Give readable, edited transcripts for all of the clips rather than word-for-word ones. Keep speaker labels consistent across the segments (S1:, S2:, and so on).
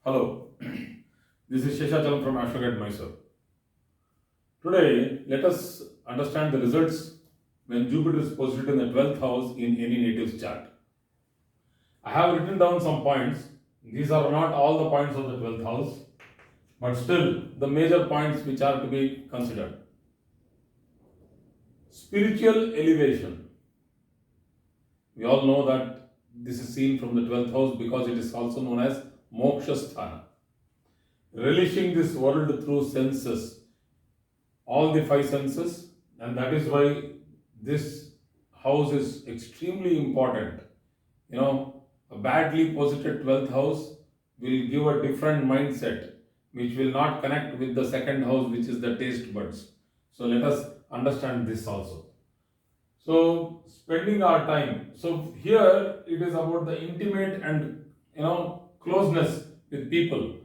S1: Hello, this is Sheshachalam from Ascendant Mysore. Today, let us understand the results when Jupiter is positioned in the 12th house in any native's chart. I have written down some points. These are not all the points of the 12th house, but still the major points which are to be considered. Spiritual elevation. We all know that this is seen from the 12th house because it is also known as Moksha Sthana. Relishing this world through senses, all the five senses, and that is why this house is extremely important. A badly posited 12th house will give a different mindset which will not connect with the second house, which is the taste buds. So let us understand this also. So spending our time. So here it is about the intimate and closeness with people.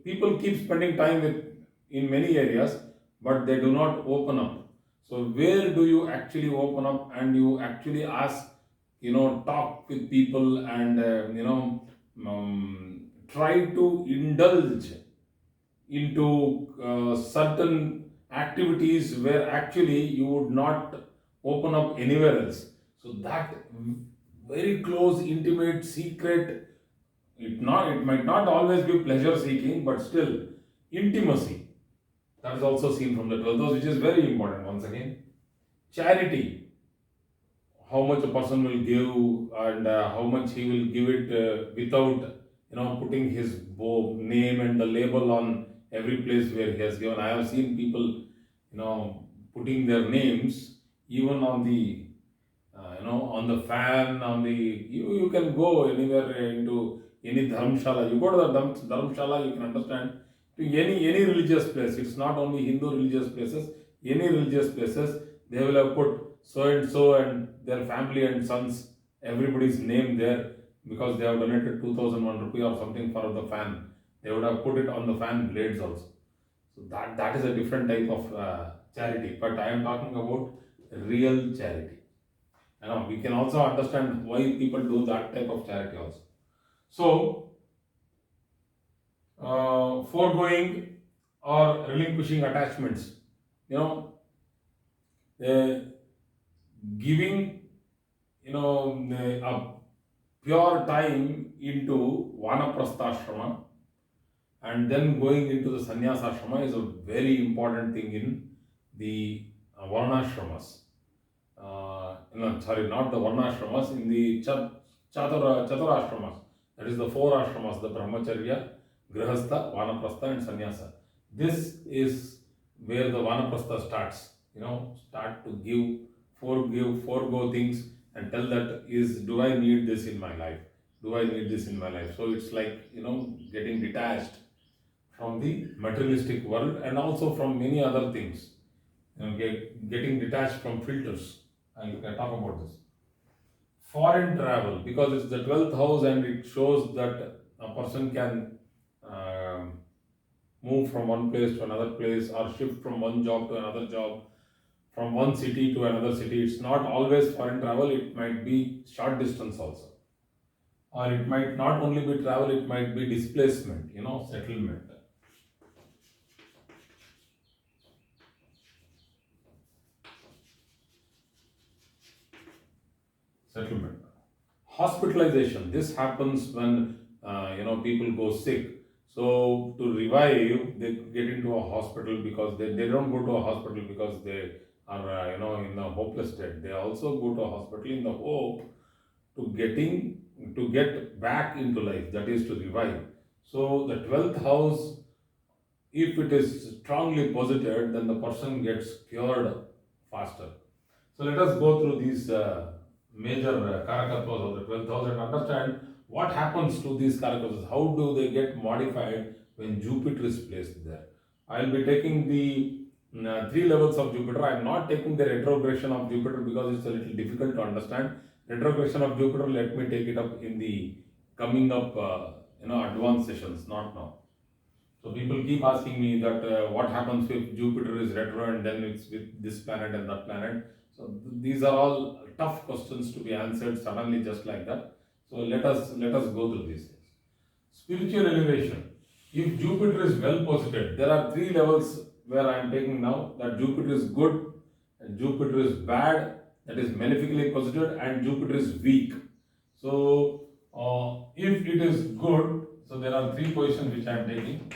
S1: People keep spending time with in many areas, but they do not open up. So where do you actually open up and you actually ask, talk with people and try to indulge into certain activities where actually you would not open up anywhere else. So that very close, intimate, secret, it might not always be pleasure seeking, but still intimacy. That is also seen from the 12th house, which is very important once again. Charity, how much a person will give and how much he will give it without putting his name and the label on every place where he has given. I have seen people putting their names even on the on the fan, on the you can go anywhere into any dharmshala. You go to the dharmshala, you can understand, to any religious place. It's not only Hindu religious places, any religious places, they will have put so and their family and sons, everybody's name there because they have donated 2001 rupee or something for the fan. They would have put it on the fan blades also. So that is a different type of charity. But I am talking about real charity. We can also understand why people do that type of charity also. So, foregoing or relinquishing attachments, uh, giving, a pure time into vanaprastha and then going into the sannyasa ashrama is a very important thing in the varnashramas. Sorry, not the varnashramas, in the chaturashramas. That is the four ashramas, the brahmacharya, grihastha, vanaprastha and sannyasa. This is where the vanaprastha starts. Start to forego things and tell that do I need this in my life? Do I need this in my life? So it's like, getting detached from the materialistic world and also from many other things. Getting detached from filters. And you can talk about this. Foreign travel, because it's the 12th house and it shows that a person can move from one place to another place or shift from one job to another job, from one city to another city. It's not always foreign travel, it might be short distance also. Or it might not only be travel, it might be displacement, settlement. Settlement. Hospitalization. This happens when people go sick. So to revive, they get into a hospital because they don't go to a hospital because they are in a hopeless state. They also go to a hospital in the hope to get back into life. That is to revive. So the 12th house, if it is strongly posited, then the person gets cured faster. So let us go through these major karakattvas of the 12th house and understand what happens to these karakattvas. How do they get modified when Jupiter is placed there? I will be taking the three levels of Jupiter. I am not taking the retrogression of Jupiter because it's a little difficult to understand. Retrogression of Jupiter, let me take it up in the coming up, advanced sessions, not now. So people keep asking me that what happens if Jupiter is retro and then it's with this planet and that planet. So these are all tough questions to be answered suddenly just like that. So let us go through these things. Spiritual elevation. If Jupiter is well posited, there are three levels where I am taking now, that Jupiter is good, and Jupiter is bad, that is malefically posited, and Jupiter is weak. So, if it is good, so there are three positions which I am taking: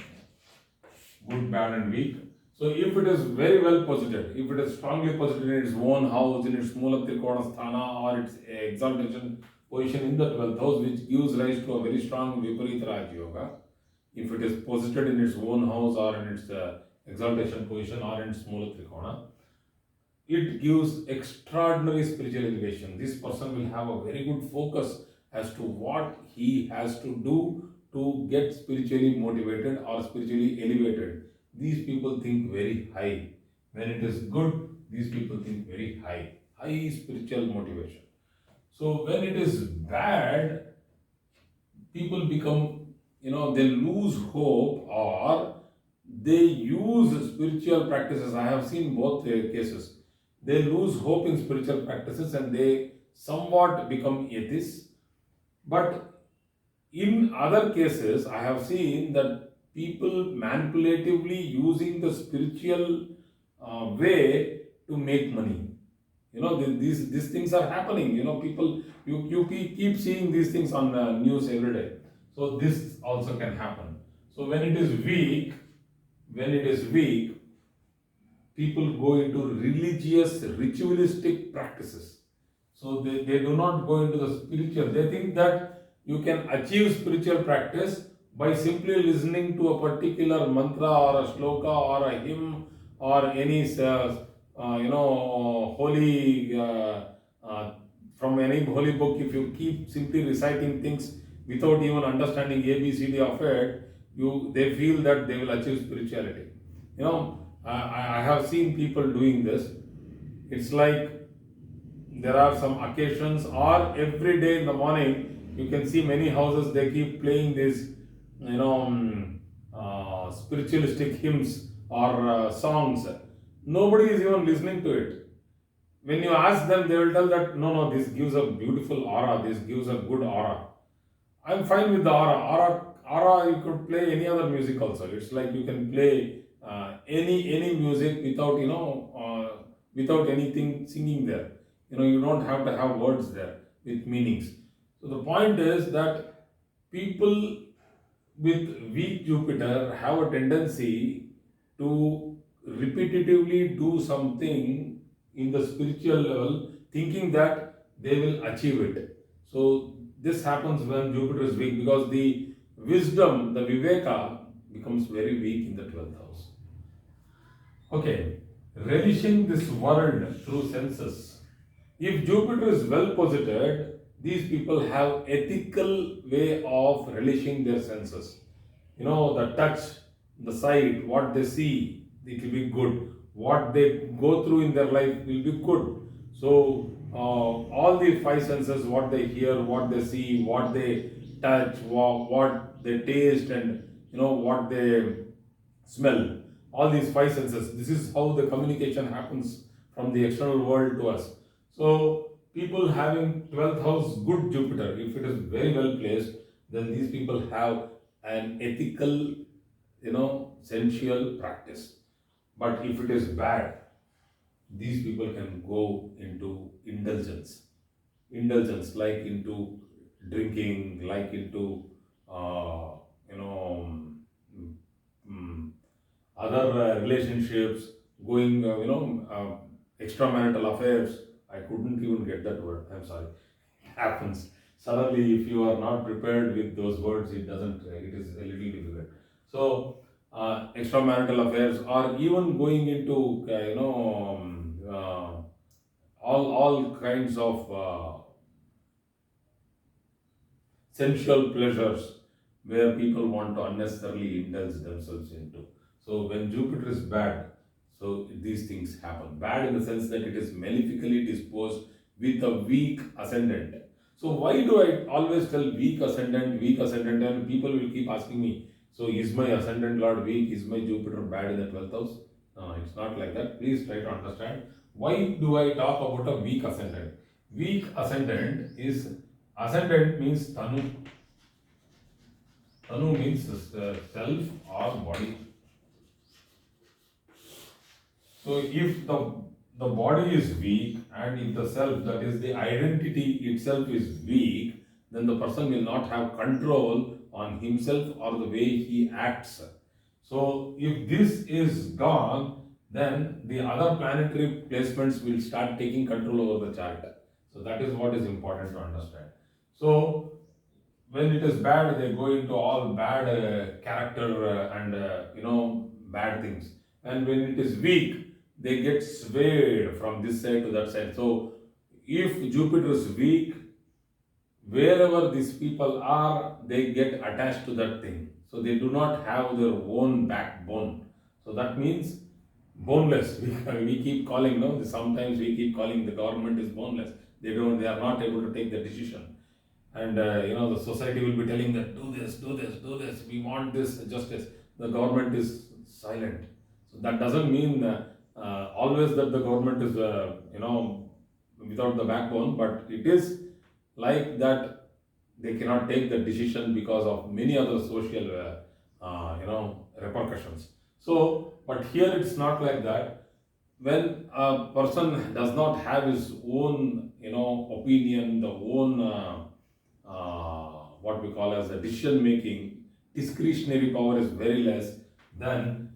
S1: good, bad, and weak. So, if it is very well posited, if it is strongly posited in its own house, in its Mula Trikona Sthana, or its exaltation position in the 12th house, which gives rise to a very strong Viparita Raj Yoga, if it is posited in its own house or in its exaltation position or in its Mula Trikona, it gives extraordinary spiritual elevation. This person will have a very good focus as to what he has to do to get spiritually motivated or spiritually elevated. These people think very high. When it is good, these people think very high. High spiritual motivation. So when it is bad, people become, they lose hope, or they use spiritual practices. I have seen both cases. They lose hope in spiritual practices and they somewhat become atheists. But in other cases, I have seen that people manipulatively using the spiritual way to make money. These things are happening. People, you keep seeing these things on news every day. So this also can happen. So when it is weak, people go into religious, ritualistic practices. So they do not go into the spiritual. They think that you can achieve spiritual practice by simply listening to a particular mantra or a shloka or a hymn or any holy from any holy book. If you keep simply reciting things without even understanding ABCD of it, they feel that they will achieve spirituality. I have seen people doing this. It's like there are some occasions, or every day in the morning, you can see many houses, they keep playing these, spiritualistic hymns or songs. Nobody is even listening to it. When you ask them, they will tell that no, this gives a beautiful aura, this gives a good aura. I'm fine with the aura. You could play any other music also. It's like you can play any music without without anything singing there. You don't have to have words there with meanings. So the point is that people with weak Jupiter have a tendency to repetitively do something in the spiritual level, thinking that they will achieve it. So this happens when Jupiter is weak, because the wisdom, the Viveka, becomes very weak in the 12th house. Okay, relishing this world through senses. If Jupiter is well posited, these people have ethical way of relishing their senses. The touch, the sight, what they see, it will be good. What they go through in their life will be good. So all the five senses, what they hear, what they see, what they touch, what they taste, and what they smell, all these five senses, this is how the communication happens from the external world to us. So people having 12th house good Jupiter, if it is very well placed, then these people have an ethical, sensual practice. But if it is bad, these people can go into indulgence, like into drinking, like into other relationships, going extramarital affairs. I couldn't even get that word, I'm sorry. It happens suddenly. If you are not prepared with those words, it is a little difficult. So extramarital affairs, or even going into all kinds of sensual pleasures where people want to unnecessarily indulge themselves into. So when Jupiter is bad, so these things happen. Bad in the sense that it is malefically disposed with a weak ascendant. So why do I always tell weak ascendant, and people will keep asking me, so is my ascendant lord weak? Is my Jupiter bad in the 12th house? No, it's not like that. Please try to understand. Why do I talk about a weak ascendant? Weak ascendant means Tanu. Tanu means self or body. So if the body is weak and if the self, that is the identity itself, is weak, then the person will not have control on himself or the way he acts. So if this is gone, then the other planetary placements will start taking control over the chart. So that is what is important to understand. So when it is bad, they go into all bad character and bad things. And when it is weak, they get swayed from this side to that side. So if Jupiter is weak, wherever these people are, they get attached to that thing. So they do not have their own backbone. So that means boneless. We keep calling, no? Sometimes we keep calling the government is boneless. They are not able to take the decision. And the society will be telling that do this, do this, do this. We want this justice. The government is silent. So that doesn't mean always that the government is without the backbone, but it is like that they cannot take the decision because of many other social repercussions. So but here it's not like that. When a person does not have his own opinion, the own what we call as a decision making, discretionary power is very less, then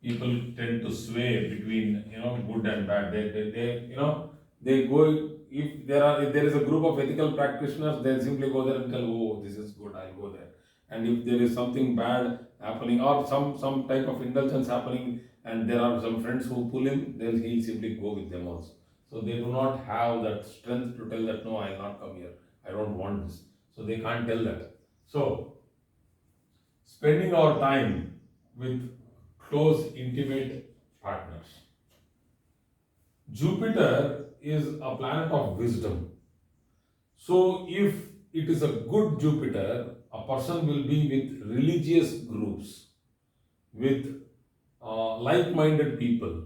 S1: people tend to sway between good and bad. They go, if there is a group of ethical practitioners, they simply go there and tell, oh, this is good, I'll go there. And if there is something bad happening or some type of indulgence happening, and there are some friends who pull him, then he'll simply go with them also. So they do not have that strength to tell that no, I'll not come here, I don't want this. So they can't tell that. So spending our time with close, intimate partners. Jupiter is a planet of wisdom. So, if it is a good Jupiter, a person will be with religious groups, with like-minded people,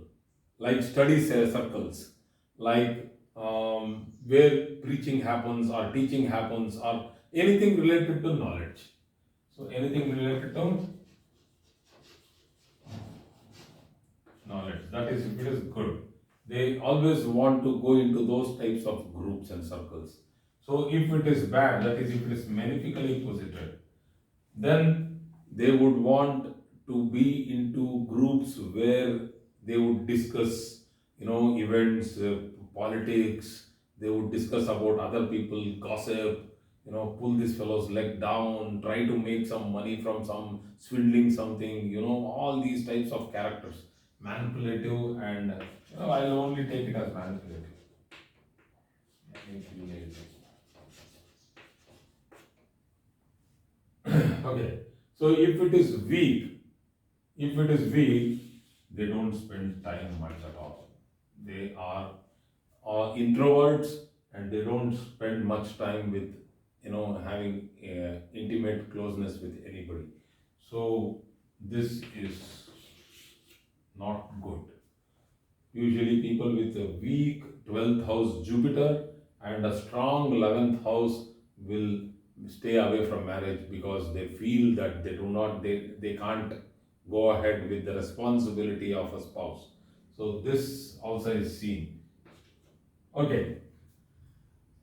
S1: like study circles, like where preaching happens or teaching happens or anything related to knowledge. So, anything related to knowledge, that is, if it is good, they always want to go into those types of groups and circles. So if it is bad, that is, if it is malefically posited, then they would want to be into groups where they would discuss events, politics. They would discuss about other people, gossip, pull this fellow's leg down, try to make some money from some swindling something, all these types of characters, manipulative, and I'll only take it as manipulative. Okay, so if it is weak, they don't spend time much at all. They are introverts, and they don't spend much time with having intimate closeness with anybody. So this is not good. Usually people with a weak 12th house Jupiter and a strong 11th house will stay away from marriage because they feel that they can't go ahead with the responsibility of a spouse. So this also is seen. Okay.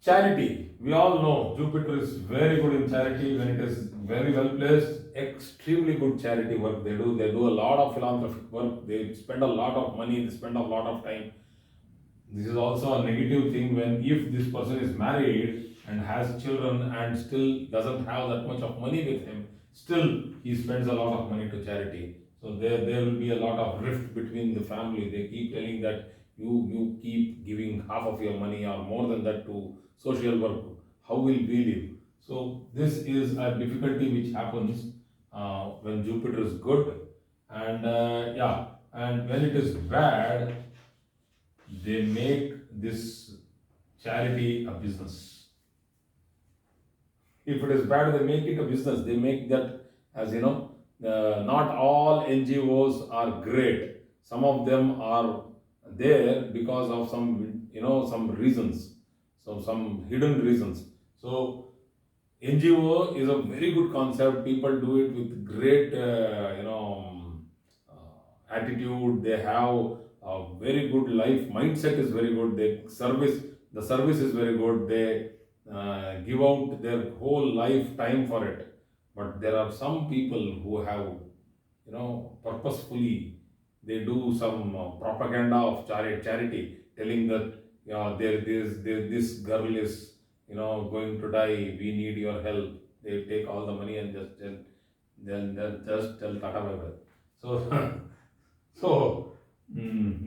S1: Charity. We all know Jupiter is very good in charity when it is very well placed. Extremely good charity work they do. They do a lot of philanthropic work. They spend a lot of money. They spend a lot of time. This is also a negative thing when if this person is married and has children and still doesn't have that much of money with him, still he spends a lot of money to charity. So there will be a lot of rift between the family. They keep telling that you keep giving half of your money or more than that to social work. How will we live? So this is a difficulty which happens when Jupiter is good, and and when it is bad, they make this charity a business. If it is bad, they make it a business. They make that as not all NGOs are great. Some of them are there because of some reasons, some hidden reasons. So NGO is a very good concept. People do it with great, attitude. They have a very good life mindset is very good. The service is very good. They give out their whole lifetime for it. But there are some people who have, purposefully they do some propaganda of charity, telling that, this girl is, going to die. We need your help. They take all the money and just tell, then just tell Tata bye bye. So, so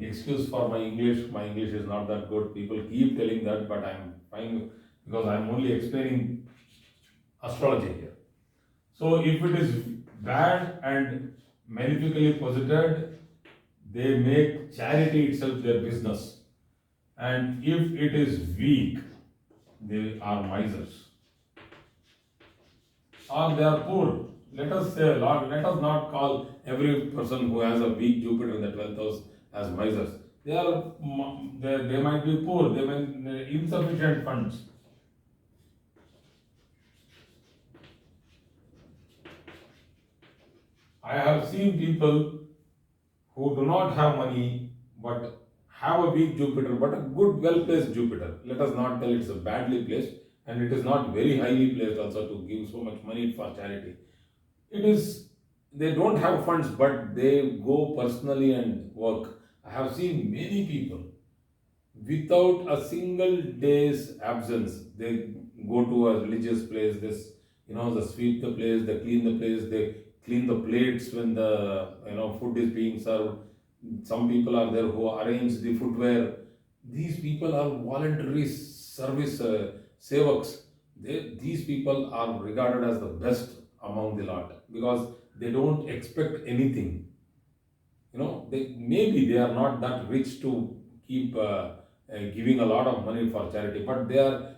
S1: excuse for my English. My English is not that good. People keep telling that, but I'm fine because I'm only explaining astrology here. So if it is bad and malefically posited, they make charity itself their business. And if it is weak, they are misers. Or they are poor. Let us say, Lord, let us not call every person who has a weak Jupiter in the 12th house as misers. They might be poor, they might insufficient funds. I have seen people who do not have money but have a weak Jupiter, but a good, well placed Jupiter. Let us not tell it's a badly placed, and it is not very highly placed also to give so much money for charity. It is, they don't have funds, but they go personally and work. I have seen many people without a single day's absence. They go to a religious place, they sweep the place, they clean the place, they clean the plates when the food is being served. Some people are there who arrange the footwear. These people are voluntary service sevaks. These people are regarded as the best among the lot because they don't expect anything. Maybe they are not that rich to keep giving a lot of money for charity, but they are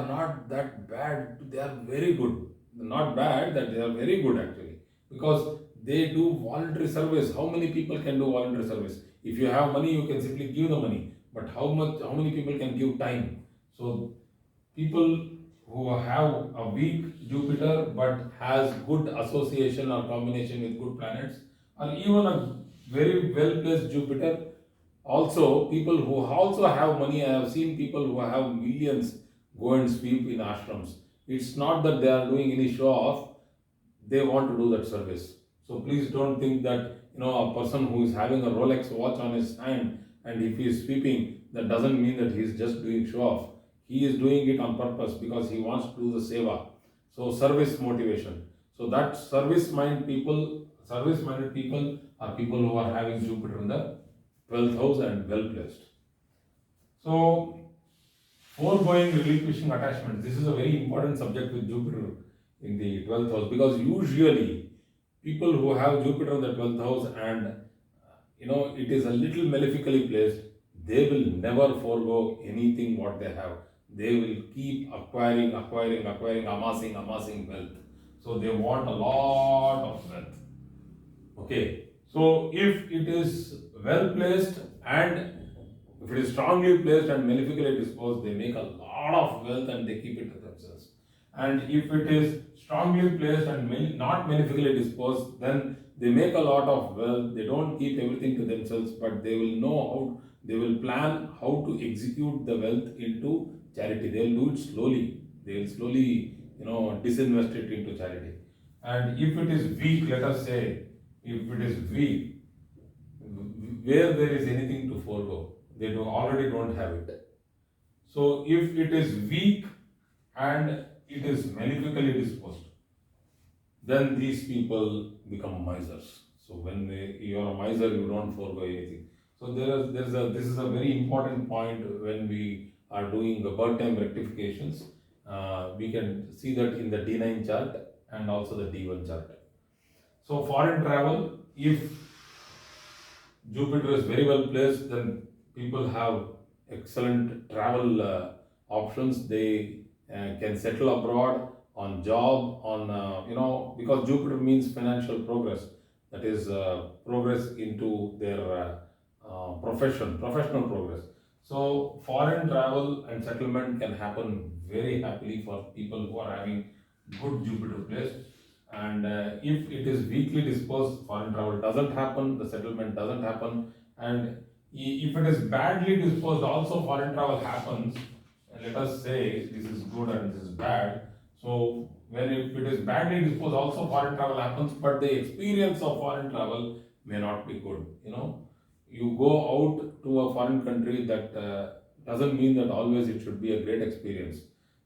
S1: not that bad. They are very good. Not bad, that they are very good actually, because they do voluntary service. How many people can do voluntary service? If you have money, you can simply give the money. But how many people can give time? So people who have a weak Jupiter but has good association or combination with good planets, or even a very well placed Jupiter. Also, people who also have money, I have seen people who have millions go and sweep in ashrams. It's not that they are doing any show off, they want to do that service. So please don't think that a person who is having a Rolex watch on his hand and if he is sweeping, that doesn't mean that he is just doing show off. He is doing it on purpose because he wants to do the seva. So service motivation. So that service minded people are people who are having Jupiter in the 12th house and well placed. So foregoing relinquishing attachments. This is a very important subject with Jupiter in the 12th house, because usually people who have Jupiter in the 12th house and it is a little malefically placed, they will never forego anything what they have. They will keep acquiring, amassing wealth. So they want a lot of wealth. Okay. So if it is well placed and if it is strongly placed and malefically disposed, they make a lot of wealth and they keep it to themselves. And if it is strongly placed and not malefically disposed, then they make a lot of wealth. They don't keep everything to themselves, but they will know how, they will plan how to execute the wealth into charity. They will do it slowly. They will slowly, disinvest it into charity. And if it is weak, let us say, if it is weak, where there is anything to forego, they already don't have it. So if it is weak and it is malefically disposed, then these people become misers. So when you are a miser, you don't forego anything. So this is a very important point when we are doing the birth time rectifications. We can see that in the D9 chart and also the D1 chart. So foreign travel, if Jupiter is very well placed, then people have excellent travel options. They can settle abroad on job, on because Jupiter means financial progress. That is progress into their professional progress. So foreign travel and settlement can happen very happily for people who are having good Jupiter place. And if it is weakly disposed, foreign travel doesn't happen, the settlement doesn't happen. And if it is badly disposed, also foreign travel happens. And let us say this is good and this is bad. So when if it is badly disposed, also foreign travel happens, but the experience of foreign travel may not be good. You go out to a foreign country, that doesn't mean that always it should be a great experience.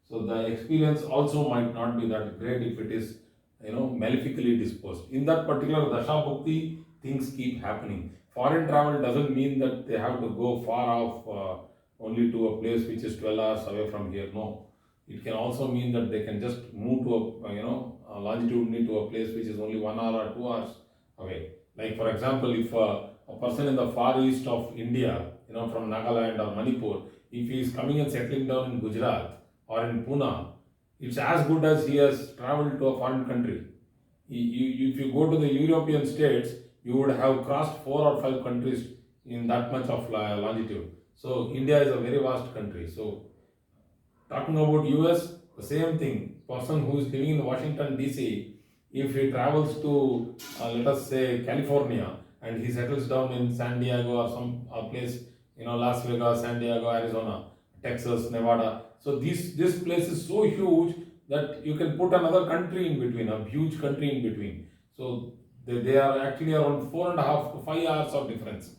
S1: So the experience also might not be that great if it is malefically disposed. In that particular dasha bhakti, things keep happening. Foreign travel doesn't mean that they have to go far off, only to a place which is 12 hours away from here. No, it can also mean that they can just move to a longitudinally to a place which is only 1 hour or 2 hours away. Like for example, if a person in the far east of India, from Nagaland or Manipur, if he is coming and settling down in Gujarat or in Pune, it's as good as he has traveled to a foreign country. If you go to the European states, you would have crossed 4 or 5 countries in that much of longitude. So India is a very vast country. So talking about US, the same thing. Person who is living in Washington DC, if he travels to let us say California, and he settles down in San Diego or some place, Las Vegas, San Diego, Arizona, Texas, Nevada. So this place is so huge that you can put another country in between, a huge country in between. So they are actually around 4.5 to 5 hours of difference.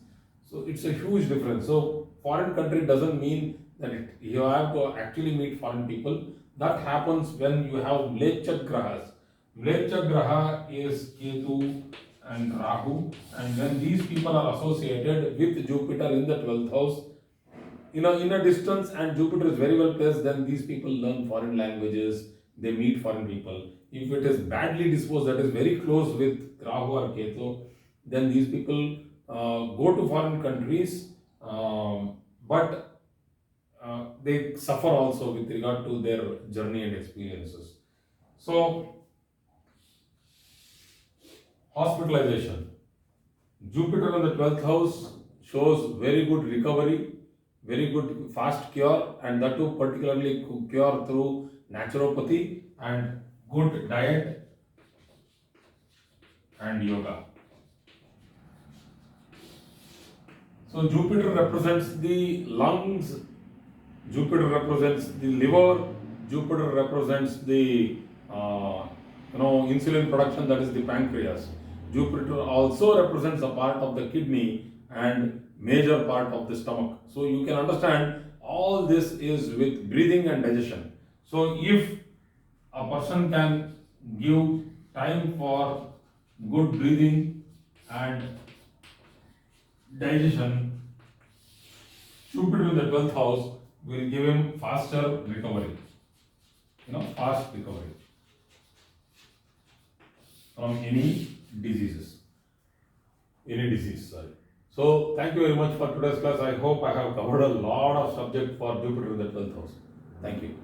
S1: So it's a huge difference. So foreign country doesn't mean that you have to actually meet foreign people. That happens when you have Mlecha Grahas. Mlecha Graha is Ketu and Rahu, and when these people are associated with Jupiter in the 12th house, in a distance, and Jupiter is very well placed, then these people learn foreign languages, they meet foreign people. If it is badly disposed, that is very close with Rahu or Ketu, then these people go to foreign countries, but they suffer also with regard to their journey and experiences. So, hospitalization. Jupiter in the 12th house shows very good recovery, very good fast cure, and that too particularly cure through naturopathy and good diet and yoga. So Jupiter represents the lungs, Jupiter represents the liver, Jupiter represents the insulin production, that is the pancreas. Jupiter also represents a part of the kidney and major part of the stomach. So you can understand all this is with breathing and digestion. So if a person can give time for good breathing and digestion, Jupiter in the 12th house will give him faster recovery. Fast recovery from any disease. So thank you very much for today's class. I hope I have covered a lot of subject for Jupiter in the 12th house. Thank you.